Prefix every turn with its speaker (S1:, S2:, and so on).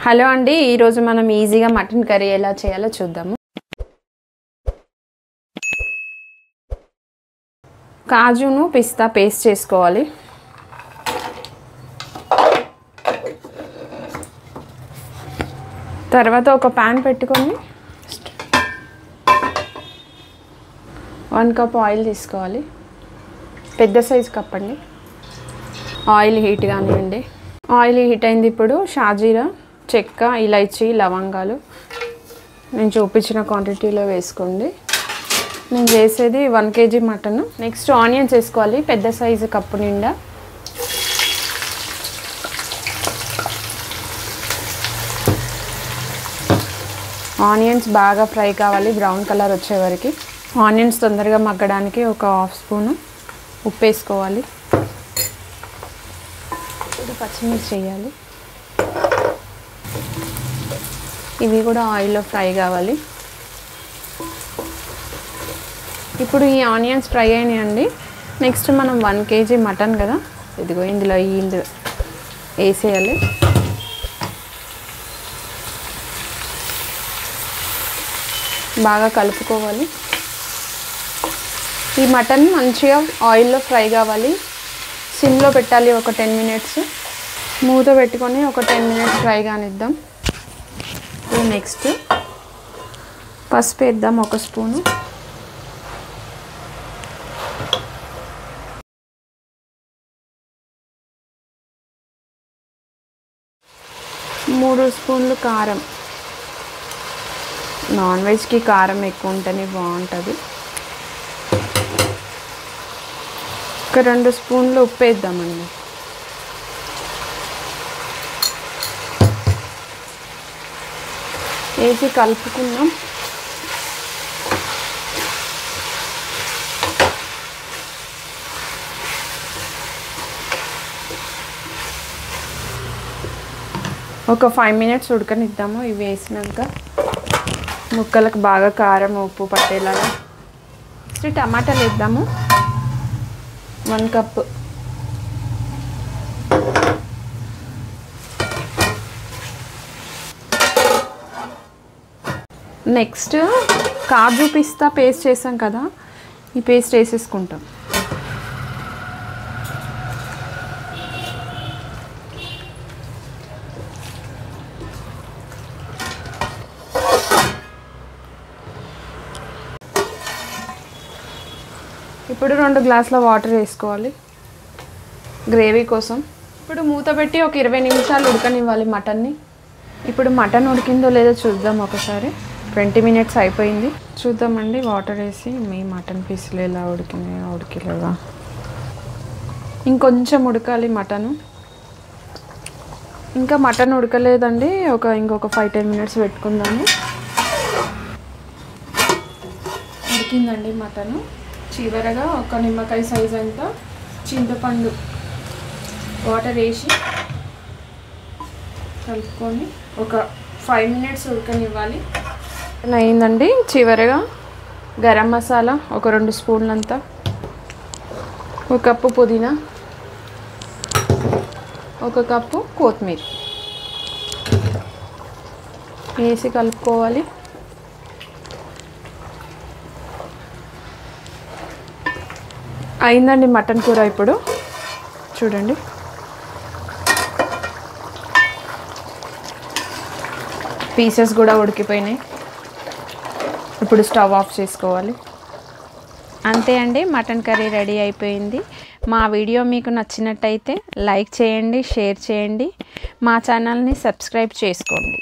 S1: Hello అండి, ఈరోజు మనం ఈజీగా మటన్ కర్రీ ఎలా చేయాలో చూద్దాము. కాజును పిస్తా పేస్ట్ చేసుకోవాలి. తర్వాత ఒక ప్యాన్ పెట్టుకొని 1 కప్ ఆయిల్ తీసుకోవాలి. పెద్ద సైజు కప్ అండి. ఆయిల్ హీట్ కానివ్వండి. ఆయిల్ హీట్ అయింది. ఇప్పుడు షాజీరా, చెక్క, ఇలైచి, లవంగాలు నేను చూపించిన క్వాంటిటీలో వేసుకోండి. నేను చేసేది 1 kg మటన్. నెక్స్ట్ ఆనియన్స్ వేసుకోవాలి, పెద్ద సైజు కప్పు నిండా. ఆనియన్స్ బాగా ఫ్రై కావాలి, బ్రౌన్ కలర్ వచ్చే వరకు. ఆనియన్స్ తొందరగా మగ్గడానికి ఒక 1/2 స్పూను ఉప్పు వేసుకోవాలి. ఇది పచ్చిమిర్చి వేయాలి. ఇవి కూడా ఆయిల్లో ఫ్రై కావాలి. ఇప్పుడు ఈ ఆనియన్స్ ఫ్రై అయినాయండి. నెక్స్ట్ మనం 1 kg మటన్ కదా, ఇదిగో ఇందులో వేసేయాలి. బాగా కలుపుకోవాలి. ఈ మటన్ మంచిగా ఆయిల్లో ఫ్రై కావాలి. సిమ్లో పెట్టాలి ఒక 10 మినిట్స్. మూత పెట్టుకొని ఒక 10 మినిట్స్ ఫ్రై కానిద్దాం. నెక్స్ట్ పసుపు వేద్దాం 1 స్పూను. మూడు స్పూన్లు కారం. నాన్ వెజ్కి కారం ఎక్కువ ఉంటేనే బాగుంటుంది. ఒక 2 స్పూన్లు ఉప్పు వేద్దామండి. వేసి కలుపుకుందాం. ఒక 5 మినిట్స్ ఉడకనిద్దాము. ఇవి వేసినాక ముక్కలకు బాగా కారం ఉప్పు పట్టేలాగా. నెక్స్ట్ టమాటాలు వేద్దాము. 1 కప్పు. నెక్స్ట్ కాజు పిస్తా పేస్ట్ చేసాం కదా, ఈ పేస్ట్ వేసేసుకుంటాం. ఇప్పుడు 2 గ్లాసుల వాటర్ వేసుకోవాలి గ్రేవీ కోసం. ఇప్పుడు మూత పెట్టి ఒక 20 నిమిషాలు ఉడకనివ్వాలి మటన్ని. ఇప్పుడు మటన్ ఉడికిందో లేదో చూద్దాం ఒకసారి. 20 మినిట్స్ అయిపోయింది. చూద్దామండి వాటర్ వేసి. మీ మటన్ పీసులు ఎలా ఉడికినాయో ఉడికిలేదా. ఇంకొంచెం ఉడకాలి మటను. ఇంకా మటన్ ఉడకలేదండి. ఇంకొక 5-10 మినిట్స్ పెట్టుకుందాము. ఉడికిందండి మటను. చివరగా ఒక నిమ్మకాయ సైజ్ అంతా చింతపండు వాటర్ వేసి కలుపుకొని ఒక 5 మినిట్స్ ఉడకనివ్వాలి. అయిందండి. చివరగా గరం మసాలా ఒక 2 స్పూన్లంతా, 1 కప్పు పుదీనా, 1 కప్పు కొత్తిమీర వేసి కలుపుకోవాలి. అయిందండి మటన్ కూర. ఇప్పుడు చూడండి, పీసెస్ కూడా ఉడికిపోయినాయి. ఇప్పుడు స్టవ్ ఆఫ్ చేసుకోవాలి. అంతే అండి, మటన్ కర్రీ రెడీ అయిపోయింది. మా వీడియో మీకు నచ్చినట్టయితే లైక్ చేయండి, షేర్ చేయండి, మా ఛానల్ని సబ్స్క్రైబ్ చేసుకోండి.